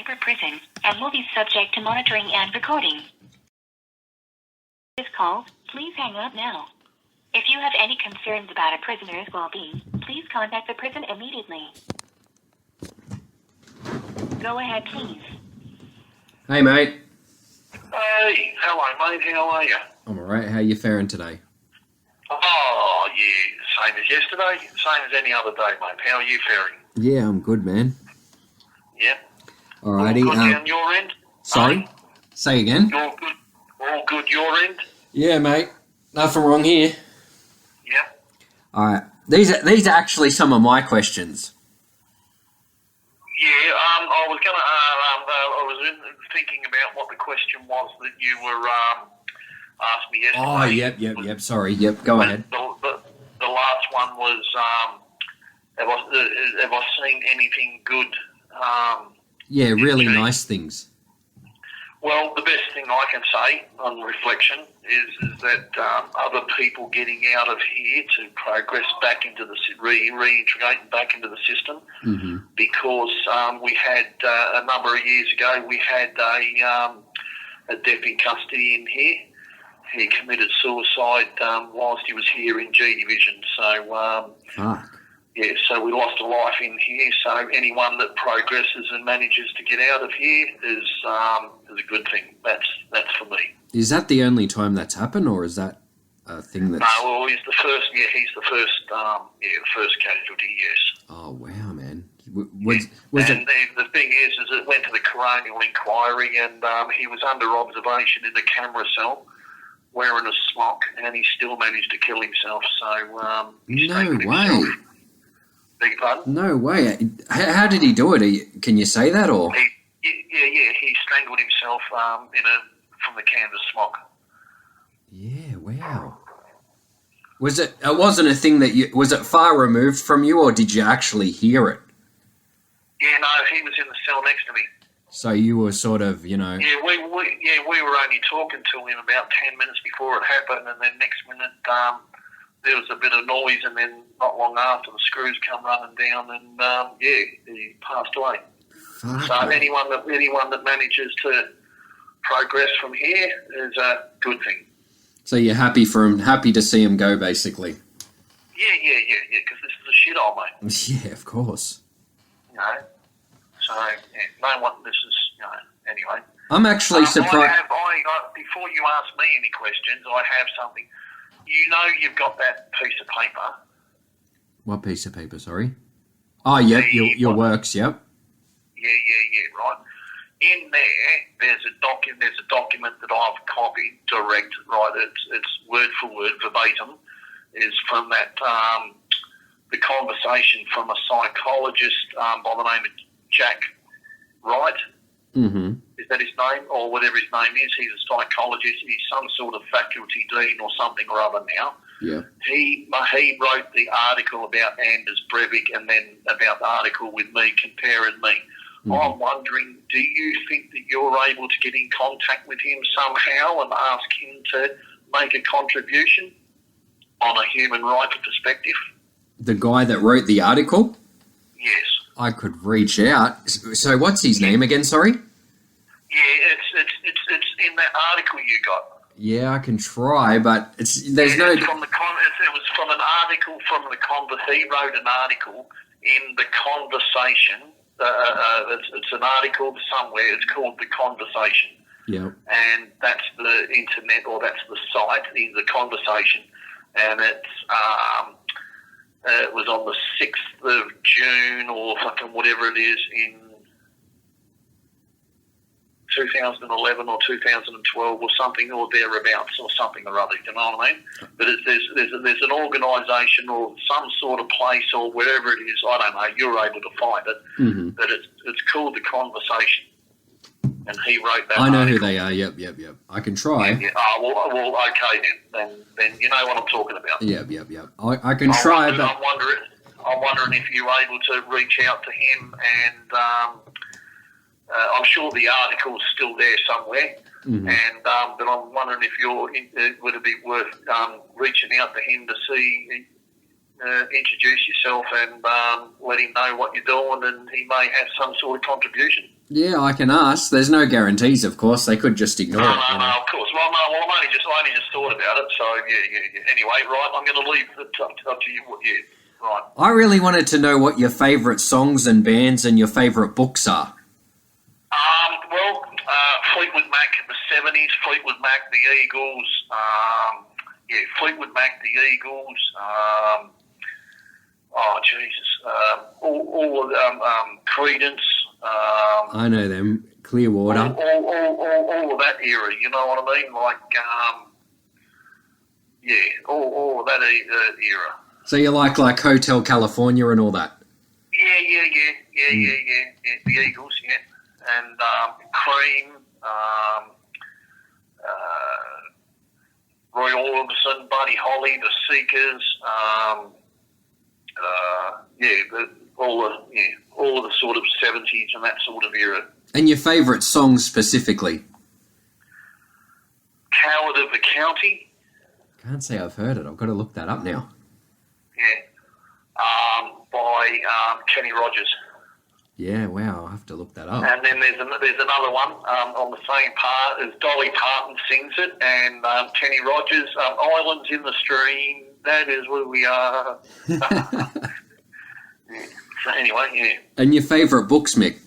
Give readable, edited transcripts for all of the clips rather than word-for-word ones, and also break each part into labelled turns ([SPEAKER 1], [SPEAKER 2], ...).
[SPEAKER 1] Labour Prisons and will be subject to monitoring and recording. This call, please hang up now. If you have any concerns about a prisoner's well-being, please contact the prison immediately. Go ahead, please.
[SPEAKER 2] Hey, mate.
[SPEAKER 3] Hey, hello, mate. How are you?
[SPEAKER 2] I'm alright. How you faring today?
[SPEAKER 3] Oh, yeah, same as yesterday, same as any other day, mate. How are you faring?
[SPEAKER 2] Yeah, I'm good, man.
[SPEAKER 3] Yeah.
[SPEAKER 2] Alrighty.
[SPEAKER 3] All good down your end?
[SPEAKER 2] Sorry? Say again?
[SPEAKER 3] You're good. All good your end?
[SPEAKER 2] Yeah, mate. Nothing wrong here.
[SPEAKER 3] Yeah.
[SPEAKER 2] Alright. These are actually some of my questions.
[SPEAKER 3] Yeah, I was going to, I was thinking about what the question was that you were asked me yesterday.
[SPEAKER 2] Oh, yep. Sorry. Yep, go ahead.
[SPEAKER 3] The last one was, have I seen anything good?
[SPEAKER 2] Yeah, really nice things.
[SPEAKER 3] Well, the best thing I can say on reflection is that other people getting out of here to progress back into the reintegrating back into the system, because we had a number of years ago we had a deaf in custody in here. He committed suicide whilst he was here in G Division. So yeah, so we lost a life in here. So anyone that progresses and manages to get out of here is a good thing. That's for me.
[SPEAKER 2] Is that the only time that's happened, or is that a thing that's...
[SPEAKER 3] No, well, he's the first. Yeah, he's the first. The first casualty. Yes.
[SPEAKER 2] Oh wow, man. The
[SPEAKER 3] thing is it went to the coronial inquiry, and he was under observation in the camera cell, wearing a smock, and he still managed to kill himself. So
[SPEAKER 2] no way.
[SPEAKER 3] Beg your pardon?
[SPEAKER 2] No way. How did he do it? Can you say that, or?
[SPEAKER 3] He strangled himself from the canvas smock.
[SPEAKER 2] Yeah, wow. Was it? It wasn't a thing that you... Was it far removed from you, or did you actually hear it?
[SPEAKER 3] Yeah, no, he was in the cell next to me.
[SPEAKER 2] So you were sort of, you know...
[SPEAKER 3] Yeah, we were only talking to him about 10 minutes before it happened, and then next minute there was a bit of noise, and then not long after the screws come running down, and he passed away.
[SPEAKER 2] Fuck,
[SPEAKER 3] so anyone that manages to progress from here is a good thing. So
[SPEAKER 2] you're happy for him, happy to see him go, basically.
[SPEAKER 3] Yeah, because this is a shithole, mate.
[SPEAKER 2] Yeah, of course.
[SPEAKER 3] You know, so no one. This is anyway.
[SPEAKER 2] I'm actually surprised.
[SPEAKER 3] Before you ask me any questions, I have something. You know, you've got that piece of paper.
[SPEAKER 2] What piece of paper? Sorry. Oh, yep, your works. Yep.
[SPEAKER 3] Yeah. Right. In there, there's a document that I've copied direct. Right. It's word for word, verbatim. Is from that the conversation from a psychologist by the name of Jack Wright. Mm-hmm. Is that his name, or whatever his name is? He's a psychologist. He's some sort of faculty dean or something or other now.
[SPEAKER 2] Yeah.
[SPEAKER 3] He wrote the article about Anders Breivik, and then about the article with me, comparing me. Mm-hmm. I'm wondering, do you think that you're able to get in contact with him somehow and ask him to make a contribution on a human rights perspective?
[SPEAKER 2] The guy that wrote the article?
[SPEAKER 3] Yes.
[SPEAKER 2] I could reach out. So what's his name again, sorry?
[SPEAKER 3] Yeah, it's in that article you got.
[SPEAKER 2] Yeah, I can try, but it was
[SPEAKER 3] from an article from the he wrote an article in the conversation. It's an article somewhere. It's called The Conversation.
[SPEAKER 2] Yeah.
[SPEAKER 3] And that's the internet, or that's the site in The Conversation, and it's it was on the 6th of June or fucking whatever it is in 2011 or 2012 or something, or thereabouts, or something or other, you know what I mean? But there's an organisation or some sort of place or wherever it is, I don't know, you're able to find it, but it's called The Conversation. And he wrote that.
[SPEAKER 2] I know
[SPEAKER 3] article.
[SPEAKER 2] who they are, yep. I can try.
[SPEAKER 3] Yeah. Oh, well, okay then you know what I'm talking about.
[SPEAKER 2] Yep. I can try, but...
[SPEAKER 3] I'm wondering if you're able to reach out to him, and I'm sure the article's still there somewhere, and but I'm wondering if would it be worth reaching out to him to see, introduce yourself and let him know what you're doing, and he may have some sort of contribution.
[SPEAKER 2] Yeah, I can ask. There's no guarantees, of course. They could just ignore
[SPEAKER 3] No,
[SPEAKER 2] it.
[SPEAKER 3] no, of course. Well, no, well, I only just thought about it. So yeah. Anyway, right, I'm going to leave it up to you. Yeah, right.
[SPEAKER 2] I really wanted to know what your favourite songs and bands and your favourite books are.
[SPEAKER 3] Fleetwood Mac in the 70s, Fleetwood Mac, the Eagles. Fleetwood Mac, the Eagles. All of Credence.
[SPEAKER 2] I know them. Clearwater.
[SPEAKER 3] All of that era, you know what I mean? Like, all of that era.
[SPEAKER 2] So you like Hotel California and all that?
[SPEAKER 3] Yeah. The Eagles, yeah. And Cream, Roy Orbison, Buddy Holly, The Seekers, all of the sort of 70s and that sort of era.
[SPEAKER 2] And your favourite song specifically?
[SPEAKER 3] Coward of the County.
[SPEAKER 2] Can't say I've heard it. I've got to look that up now.
[SPEAKER 3] Yeah. By Kenny Rogers.
[SPEAKER 2] Yeah, wow. I'll have to look that up.
[SPEAKER 3] And then there's another one on the same part as Dolly Parton sings it, and Kenny Rogers, Islands in the Stream, that is where we are. Yeah. So anyway, yeah.
[SPEAKER 2] And your favourite books, Mick?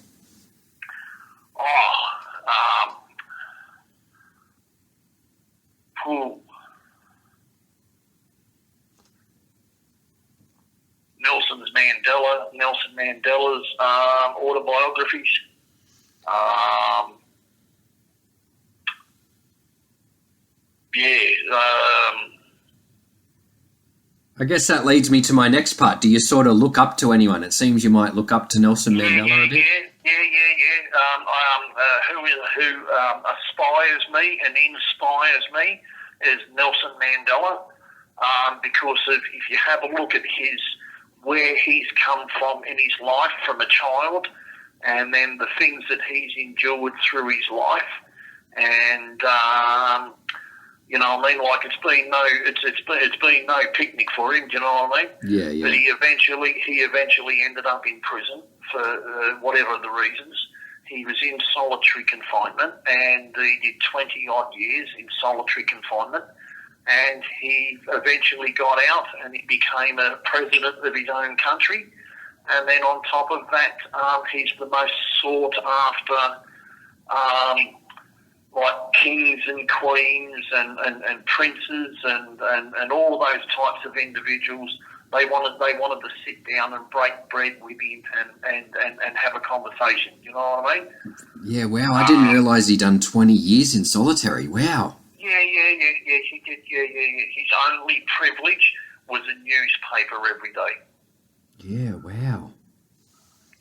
[SPEAKER 2] Nelson Mandela's autobiographies. I guess that leads me to my next part. Do you sort of look up to anyone? It seems you might look up to Nelson Mandela a bit.
[SPEAKER 3] Yeah. Who aspires me and inspires me is Nelson Mandela, because if you have a look at where he's come from in his life from a child, and then the things that he's endured through his life, and you know what I mean? Like it's been no picnic for him. Do you know what I mean?
[SPEAKER 2] Yeah.
[SPEAKER 3] But he eventually ended up in prison for whatever the reasons. He was in solitary confinement, and he did 20-odd years in solitary confinement. And he eventually got out, and he became a president of his own country. And then on top of that, he's the most sought after, like kings and queens and princes and all those types of individuals. They wanted to sit down and break bread with him and have a conversation. You know what I mean?
[SPEAKER 2] Yeah, wow. I didn't realise he'd done 20 years in solitary. Wow.
[SPEAKER 3] Yeah, he did. Yeah. His only privilege was a newspaper every day.
[SPEAKER 2] Yeah, wow.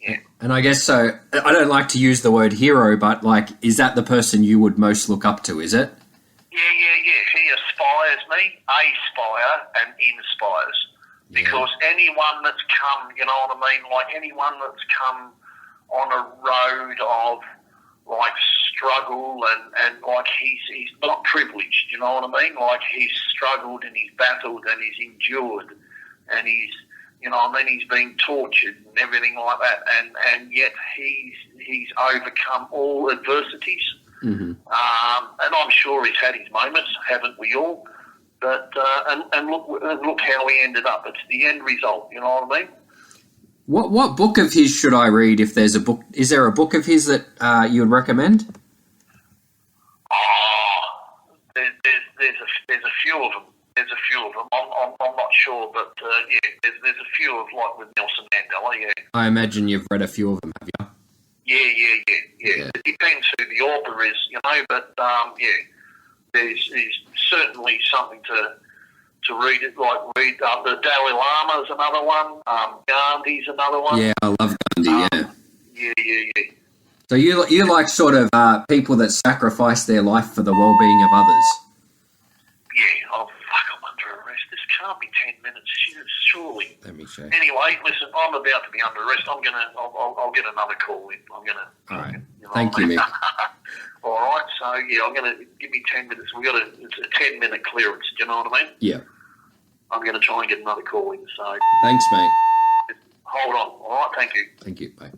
[SPEAKER 3] Yeah.
[SPEAKER 2] And I guess so, I don't like to use the word hero, but is that the person you would most look up to, is it?
[SPEAKER 3] Yeah. He aspires me, and inspires.
[SPEAKER 2] Yeah.
[SPEAKER 3] Because anyone that's come, you know what I mean, like anyone that's come on a road of like struggle and like he's not privileged, you know what I mean? Like he's struggled and he's battled and he's endured and he's, you know what I mean, he's been tortured and everything like that, and yet he's overcome all adversities.
[SPEAKER 2] Mm-hmm.
[SPEAKER 3] And I'm sure he's had his moments, haven't we all? But and look how he ended up. It's the end result, you know what I mean?
[SPEAKER 2] What book of his should I read if there's a book? Is there a book of his that you would recommend?
[SPEAKER 3] There's a few of them. I'm not sure, but there's a few of like with Nelson Mandela. Yeah.
[SPEAKER 2] I imagine you've read a few of them, have you?
[SPEAKER 3] Yeah. It depends who the author is, you know. But there's certainly something to read it. Like read the Dalai Lama is another one. Gandhi's another one.
[SPEAKER 2] Yeah, I love Gandhi.
[SPEAKER 3] Yeah.
[SPEAKER 2] So you like sort of people that sacrifice their life for the well-being of others.
[SPEAKER 3] Yeah. Oh fuck! I'm under arrest. This can't be 10 minutes. Surely.
[SPEAKER 2] Let me check.
[SPEAKER 3] Anyway, listen. I'm about to be under arrest. I'll get another call in.
[SPEAKER 2] All right.
[SPEAKER 3] You know,
[SPEAKER 2] Thank you, Mick.
[SPEAKER 3] All right. So yeah, I'm gonna give me 10 minutes. It's a 10-minute clearance. Do you know what I mean?
[SPEAKER 2] Yeah.
[SPEAKER 3] I'm gonna try and get another call in. So
[SPEAKER 2] Thanks, mate.
[SPEAKER 3] hold on. All right. Thank you.
[SPEAKER 2] Thank you. Bye.